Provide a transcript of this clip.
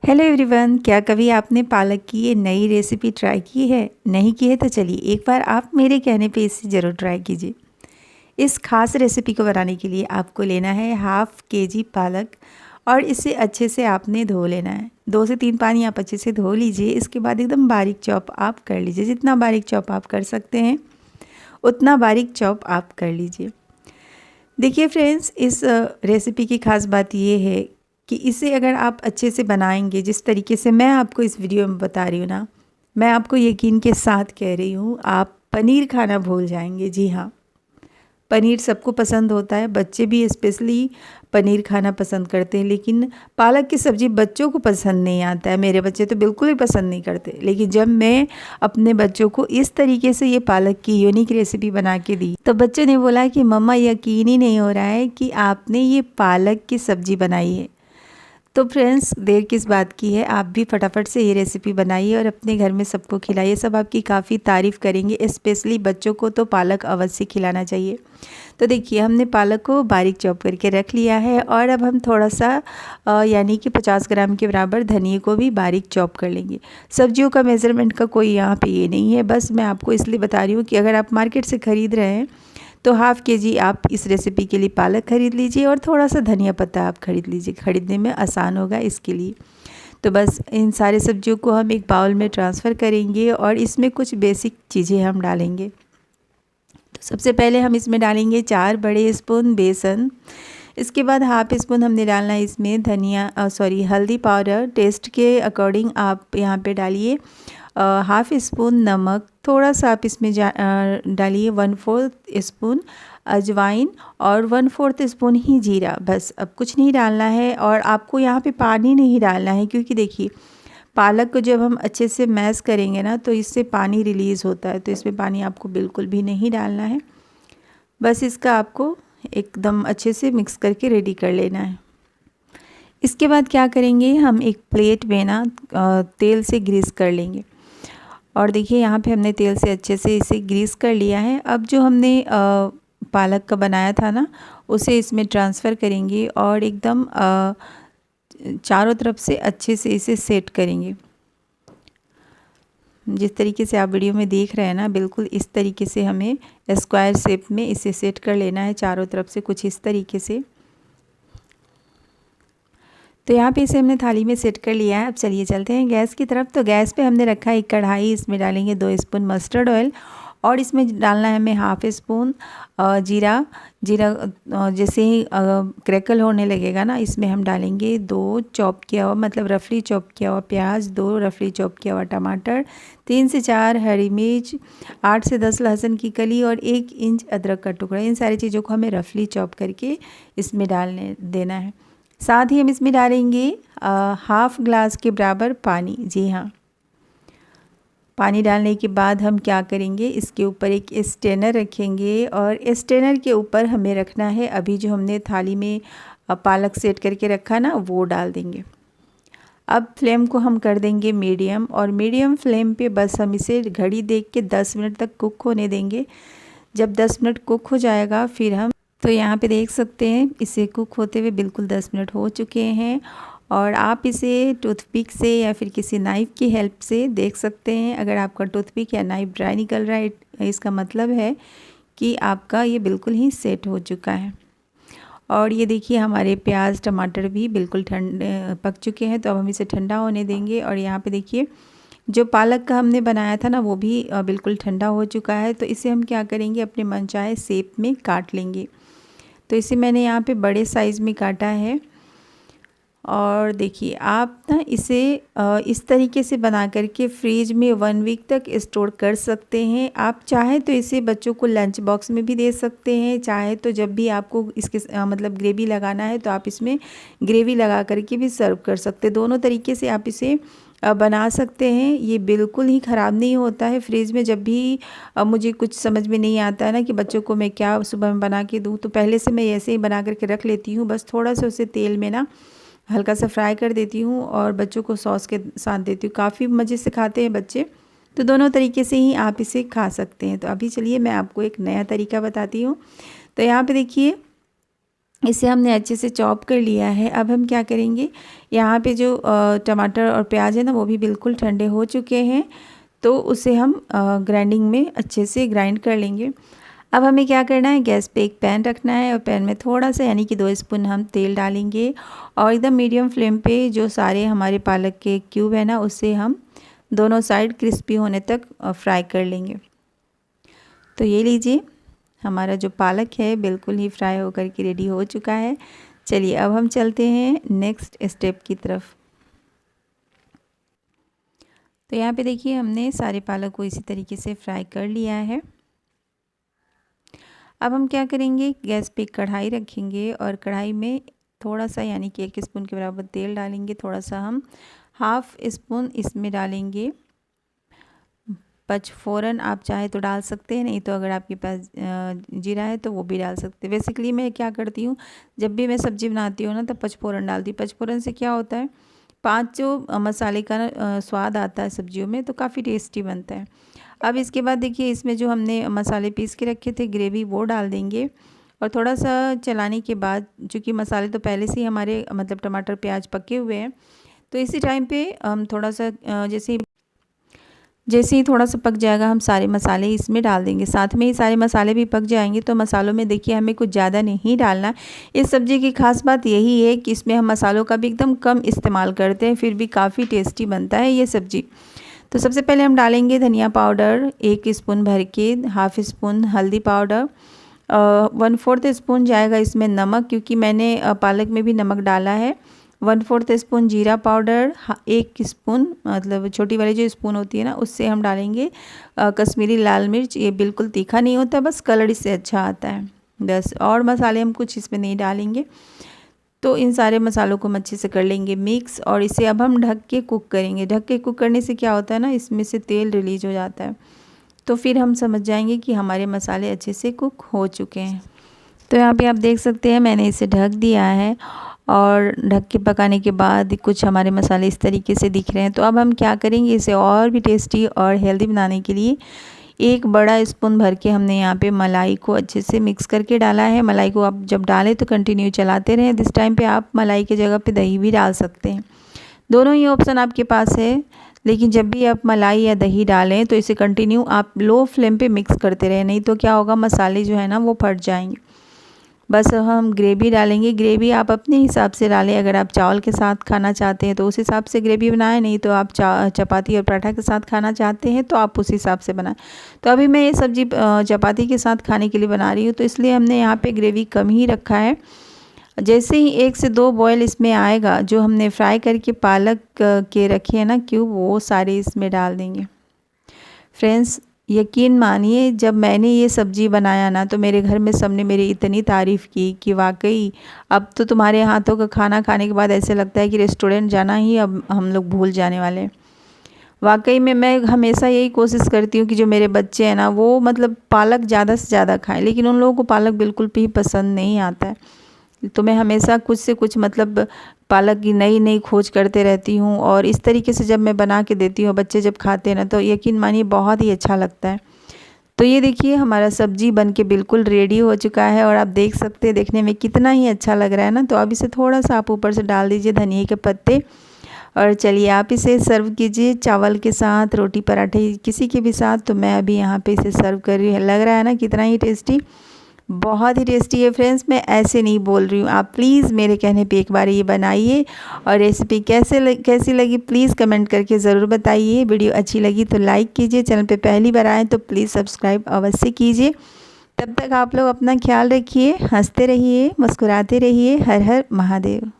Hello everyone, क्या कभी आपने पालक की ये नई रेसिपी ट्राई की है? नहीं की है तो चलिए एक बार आप मेरे कहने पे इसे ज़रूर ट्राई कीजिए। इस खास रेसिपी को बनाने के लिए आपको लेना है हाफ़ केजी पालक और इसे अच्छे से आपने धो लेना है। 2 से 3 पानी आप अच्छे से धो लीजिए। इसके बाद एकदम बारीक चॉप आप कर लीजिए। जितना बारीक चॉप आप कर सकते हैं उतना बारीक चॉप आप कर लीजिए। देखिए फ्रेंड्स, इस रेसिपी की ख़ास बात ये है कि इसे अगर आप अच्छे से बनाएंगे जिस तरीके से मैं आपको इस वीडियो में बता रही हूँ ना, मैं आपको यकीन के साथ कह रही हूँ, आप पनीर खाना भूल जाएंगे। जी हाँ, पनीर सबको पसंद होता है, बच्चे भी स्पेशली पनीर खाना पसंद करते हैं, लेकिन पालक की सब्ज़ी बच्चों को पसंद नहीं आता है। मेरे बच्चे तो बिल्कुल ही पसंद नहीं करते, लेकिन जब मैं अपने बच्चों को इस तरीके से ये पालक की यूनिक रेसिपी बना के दी तो बच्चों ने बोला कि मम्मा यकीन ही नहीं हो रहा है कि आपने ये पालक की सब्ज़ी बनाई है। तो फ्रेंड्स, देर किस बात की है, आप भी फटाफट से ये रेसिपी बनाइए और अपने घर में सबको खिलाइए। सब आपकी काफ़ी तारीफ़ करेंगे, स्पेशली बच्चों को तो पालक अवश्य खिलाना चाहिए। तो देखिए, हमने पालक को बारीक चॉप करके रख लिया है और अब हम थोड़ा सा यानी कि 50 ग्राम के बराबर धनिए को भी बारीक चॉप कर लेंगे। सब्जियों का मेज़रमेंट का कोई यहाँ पे ये नहीं है, बस मैं आपको इसलिए बता रही हूँ कि अगर आप मार्केट से ख़रीद रहे हैं तो हाफ़ केजी आप इस रेसिपी के लिए पालक ख़रीद लीजिए और थोड़ा सा धनिया पत्ता आप ख़रीद लीजिए, ख़रीदने में आसान होगा इसके लिए। तो बस इन सारे सब्जियों को हम एक बाउल में ट्रांसफ़र करेंगे और इसमें कुछ बेसिक चीज़ें हम डालेंगे। तो सबसे पहले हम इसमें डालेंगे 4 बड़े स्पून बेसन। इसके बाद हाफ़ स्पून हमने डालना है इसमें हल्दी पाउडर। टेस्ट के अकॉर्डिंग आप यहाँ पे डालिए। हाफ़ स्पून नमक, थोड़ा सा आप इसमें डालिए 1/4 स्पून अजवाइन और 1/4 स्पून ही जीरा। बस, अब कुछ नहीं डालना है और आपको यहाँ पे पानी नहीं डालना है, क्योंकि देखिए पालक को जब हम अच्छे से मैश करेंगे ना तो इससे पानी रिलीज़ होता है, तो इसमें पानी आपको बिल्कुल भी नहीं डालना है। बस इसका आपको एकदम अच्छे से मिक्स करके रेडी कर लेना है। इसके बाद क्या करेंगे, हम एक प्लेट में ना तेल से ग्रीस कर लेंगे और देखिए यहाँ पे हमने तेल से अच्छे से इसे ग्रीस कर लिया है। अब जो हमने पालक का बनाया था ना, उसे इसमें ट्रांसफ़र करेंगे और एकदम चारों तरफ से अच्छे से इसे सेट करेंगे। जिस तरीके से आप वीडियो में देख रहे हैं ना, बिल्कुल इस तरीके से हमें स्क्वायर शेप में इसे सेट कर लेना है चारों तरफ से, कुछ इस तरीके से। तो यहाँ पे इसे हमने थाली में सेट कर लिया है। अब चलिए चलते हैं गैस की तरफ। तो गैस पे हमने रखा है एक कढ़ाई, इसमें डालेंगे 2 स्पून मस्टर्ड ऑयल और इसमें डालना है हमें हाफ़ स्पून जीरा। जैसे ही क्रैकल होने लगेगा ना, इसमें हम डालेंगे 2 चॉप किया हुआ, मतलब रफली चॉप किया हुआ प्याज, 2 रफली चॉप किया हुआ टमाटर, 3 से 4 हरी मिर्च, 8 से 10 लहसुन की कली और 1 इंच अदरक का टुकड़ा। इन सारी चीज़ों को हमें रफली चॉप करके इसमें डालने देना है। साथ ही हम इसमें डालेंगे हाफ़ ग्लास के बराबर पानी। जी हाँ, पानी डालने के बाद हम क्या करेंगे, इसके ऊपर एक स्ट्रेनर रखेंगे और स्ट्रेनर के ऊपर हमें रखना है अभी जो हमने थाली में पालक सेट करके रखा ना, वो डाल देंगे। अब फ्लेम को हम कर देंगे मीडियम और मीडियम फ्लेम पे बस हम इसे घड़ी देख के 10 मिनट तक कुक होने देंगे। जब 10 मिनट कुक हो जाएगा फिर हम, तो यहाँ पे देख सकते हैं इसे कुक होते हुए बिल्कुल 10 मिनट हो चुके हैं और आप इसे टूथपिक से या फिर किसी नाइफ़ की हेल्प से देख सकते हैं। अगर आपका टूथपिक या नाइफ़ ड्राई निकल रहा है, इसका मतलब है कि आपका ये बिल्कुल ही सेट हो चुका है। और ये देखिए हमारे प्याज टमाटर भी बिल्कुल ठंडे पक चुके हैं। तो अब हम इसे ठंडा होने देंगे और यहाँ पे देखिए जो पालक का हमने बनाया था ना, वो भी बिल्कुल ठंडा हो चुका है। तो इसे हम क्या करेंगे, अपने मनचाहे शेप में काट लेंगे। तो इसे मैंने यहाँ पे बड़े साइज़ में काटा है और देखिए आप ना इसे इस तरीके से बना करके फ्रीज में 1 वीक तक स्टोर कर सकते हैं। आप चाहे तो इसे बच्चों को लंच बॉक्स में भी दे सकते हैं, चाहे तो जब भी आपको इसके मतलब ग्रेवी लगाना है तो आप इसमें ग्रेवी लगा करके भी सर्व कर सकते हैं। दोनों तरीके से आप इसे बना सकते हैं। ये बिल्कुल ही ख़राब नहीं होता है। फ्रिज में जब भी मुझे कुछ समझ में नहीं आता है ना कि बच्चों को मैं क्या सुबह में बना के दूँ, तो पहले से मैं ऐसे ही बना करके रख लेती हूँ। बस थोड़ा सा उसे तेल में ना हल्का सा फ्राई कर देती हूँ और बच्चों को सॉस के साथ देती हूँ। काफ़ी मज़े से खाते हैं बच्चे। तो दोनों तरीके से ही आप इसे खा सकते हैं। तो अभी चलिए मैं आपको एक नया तरीका बताती हूँ। तो यहाँ पे देखिए इसे हमने अच्छे से चॉप कर लिया है। अब हम क्या करेंगे, यहाँ पे जो टमाटर और प्याज है ना वो भी बिल्कुल ठंडे हो चुके हैं, तो उसे हम ग्राइंडिंग में अच्छे से ग्राइंड कर लेंगे। अब हमें क्या करना है, गैस पे एक पैन रखना है और पैन में थोड़ा सा यानी कि 2 स्पून हम तेल डालेंगे और एकदम मीडियम फ्लेम पे जो सारे हमारे पालक के क्यूब है ना उसे हम दोनों साइड क्रिस्पी होने तक फ्राई कर लेंगे। तो ये लीजिए, हमारा जो पालक है बिल्कुल ही फ्राई होकर के रेडी हो चुका है। चलिए अब हम चलते हैं नेक्स्ट स्टेप की तरफ। तो यहाँ पे देखिए हमने सारे पालक को इसी तरीके से फ्राई कर लिया है। अब हम क्या करेंगे, गैस पे कढ़ाई रखेंगे और कढ़ाई में थोड़ा सा यानी कि 1 स्पून के बराबर तेल डालेंगे। थोड़ा सा हम हाफ स्पून इसमें डालेंगे पचफोरन, आप चाहे तो डाल सकते हैं, नहीं तो अगर आपके पास जीरा है तो वो भी डाल सकते हैं। बेसिकली मैं क्या करती हूँ, जब भी मैं सब्ज़ी बनाती हूँ ना तो पचफोरन डालती हूँ। पचफोरन से क्या होता है, 5 जो मसाले का स्वाद आता है सब्जियों में, तो काफ़ी टेस्टी बनता है। अब इसके बाद देखिए इसमें जो हमने मसाले पीस के रखे थे ग्रेवी वो डाल देंगे और थोड़ा सा चलाने के बाद, चूँकि मसाले तो पहले से ही हमारे मतलब टमाटर प्याज पके हुए हैं, तो इसी टाइम पे हम थोड़ा सा जैसे ही थोड़ा सा पक जाएगा हम सारे मसाले इसमें डाल देंगे। साथ में ही सारे मसाले भी पक जाएंगे। तो मसालों में देखिए हमें कुछ ज़्यादा नहीं डालना। इस सब्ज़ी की खास बात यही है कि इसमें हम मसालों का भी एकदम कम इस्तेमाल करते हैं, फिर भी काफ़ी टेस्टी बनता है ये सब्ज़ी। तो सबसे पहले हम डालेंगे धनिया पाउडर 1 स्पून भर के, हाफ स्पून हल्दी पाउडर, 1/4 स्पून जाएगा इसमें नमक, क्योंकि मैंने पालक में भी नमक डाला है। 1/4 स्पून जीरा पाउडर, 1 स्पून मतलब छोटी वाली जो स्पून होती है ना उससे हम डालेंगे कश्मीरी लाल मिर्च। ये बिल्कुल तीखा नहीं होता, बस कलर इससे अच्छा आता है बस। और मसाले हम कुछ इसमें नहीं डालेंगे। तो इन सारे मसालों को हम अच्छे से कर लेंगे मिक्स और इसे अब हम ढक के कुक करेंगे। ढक के कुक करने से क्या होता है ना, इसमें से तेल रिलीज हो जाता है, तो फिर हम समझ जाएंगे कि हमारे मसाले अच्छे से कुक हो चुके हैं। तो यहाँ पे आप देख सकते हैं मैंने इसे ढक दिया है और ढक के पकाने के बाद कुछ हमारे मसाले इस तरीके से दिख रहे हैं। तो अब हम क्या करेंगे, इसे और भी टेस्टी और हेल्दी बनाने के लिए 1 बड़ा स्पून भर के हमने यहाँ पे मलाई को अच्छे से मिक्स करके डाला है। मलाई को आप जब डालें तो कंटिन्यू चलाते रहें। दिस टाइम पे आप मलाई की जगह पे दही भी डाल सकते हैं, दोनों ही ऑप्शन आपके पास है। लेकिन जब भी आप मलाई या दही डालें तो इसे कंटिन्यू आप लो फ्लेम पे मिक्स करते रहें, नहीं तो क्या होगा मसाले जो है ना वो फट जाएंगे। बस हम ग्रेवी डालेंगे। ग्रेवी आप अपने हिसाब से डालें, अगर आप चावल के साथ खाना चाहते हैं तो उस हिसाब से ग्रेवी बनाएं, नहीं तो आप चपाती और पराठा के साथ खाना चाहते हैं तो आप उस हिसाब से बनाएं। तो अभी मैं ये सब्ज़ी चपाती के साथ खाने के लिए बना रही हूँ, तो इसलिए हमने यहाँ पे ग्रेवी कम ही रखा है। जैसे ही 1 से 2 बॉयल इसमें आएगा, जो हमने फ्राई करके पालक के रखे हैं ना क्यूब, वो सारे इसमें डाल देंगे। फ्रेंड्स यकीन मानिए, जब मैंने ये सब्ज़ी बनाया ना तो मेरे घर में सबने मेरी इतनी तारीफ़ की कि वाकई अब तो तुम्हारे हाथों का खाना खाने के बाद ऐसे लगता है कि रेस्टोरेंट जाना ही अब हम लोग भूल जाने वाले हैं। वाकई में मैं हमेशा यही कोशिश करती हूँ कि जो मेरे बच्चे हैं ना वो मतलब पालक ज़्यादा से ज़्यादा खाएं, लेकिन उन लोगों को पालक बिल्कुल भी पसंद नहीं आता है। तो मैं हमेशा कुछ से कुछ मतलब पालक की नई नई खोज करते रहती हूँ और इस तरीके से जब मैं बना के देती हूँ, बच्चे जब खाते हैं ना तो यकीन मानिए बहुत ही अच्छा लगता है। तो ये देखिए हमारा सब्जी बनके बिल्कुल रेडी हो चुका है और आप देख सकते हैं देखने में कितना ही अच्छा लग रहा है ना। तो अब इसे थोड़ा सा आप ऊपर से डाल दीजिए धनिया के पत्ते और चलिए आप इसे सर्व कीजिए चावल के साथ, रोटी पराठे किसी के भी साथ। तो मैं अभी यहाँ पे इसे सर्व कर रही हूँ। लग रहा है ना कितना ही टेस्टी, बहुत ही टेस्टी है फ्रेंड्स। मैं ऐसे नहीं बोल रही हूँ, आप प्लीज़ मेरे कहने पे एक बार ये बनाइए और रेसिपी कैसी लगी प्लीज़ कमेंट करके ज़रूर बताइए। वीडियो अच्छी लगी तो लाइक कीजिए, चैनल पे पहली बार आए तो प्लीज़ सब्सक्राइब अवश्य कीजिए। तब तक आप लोग अपना ख्याल रखिए, हंसते रहिए, मुस्कुराते रहिए। हर हर महादेव।